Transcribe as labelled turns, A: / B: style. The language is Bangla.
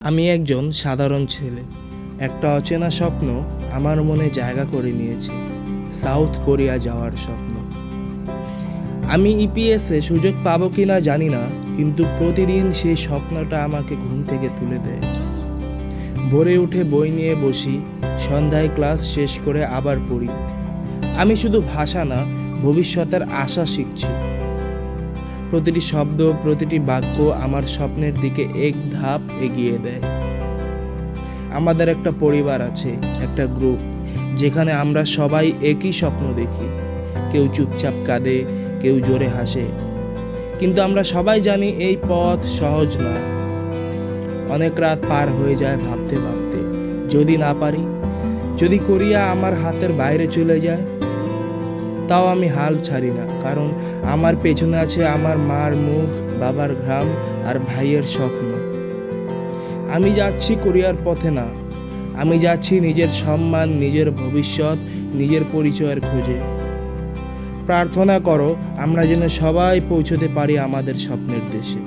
A: আমি একজন সাধারণ ছেলে। একটা অচেনা স্বপ্ন আমার মনে জায়গা করে নিয়েছে, সাউথ কোরিয়া যাওয়ার স্বপ্ন। আমি ইপিএসে সুযোগ পাবো কিনা জানি না, কিন্তু প্রতিদিন সেই স্বপ্নটা আমাকে ঘুম থেকে তুলে দেয়। ভোরে উঠে বই নিয়ে বসি, সন্ধ্যায় ক্লাস শেষ করে আবার পড়ি। আমি শুধু ভাষা না, ভবিষ্যতের আশা শিখছি। প্রতিটি শব্দ, প্রতিটি বাক্য আমার স্বপ্নের দিকে এক ধাপ এগিয়ে দেয়। আমাদের একটা পরিবার আছে, একটা গ্রুপ, যেখানে আমরা সবাই একই স্বপ্ন দেখি। কেউ চুপচাপ কাঁদে, কেউ জোরে হাসে, কিন্তু আমরা সবাই জানি এই পথ সহজ না। অনেক রাত পার হয়ে যায় ভাবতে ভাবতে, যদি না পারি, যদি কোরিয়া আমার হাতের বাইরে চলে যায়। তাও আমি হাল ছাড়ি না, কারণ আমার পেছনে আছে আমার মার মুখ, বাবার ঘাম আর ভাইয়ের স্বপ্ন। আমি যাচ্ছি কোরিয়ার পথে না, আমি যাচ্ছি নিজের সম্মান, নিজের ভবিষ্যৎ, নিজের পরিচয়ের খোঁজে। প্রার্থনা করো আমরা যেন সবাই পৌঁছতে পারি আমাদের স্বপ্নের দেশে।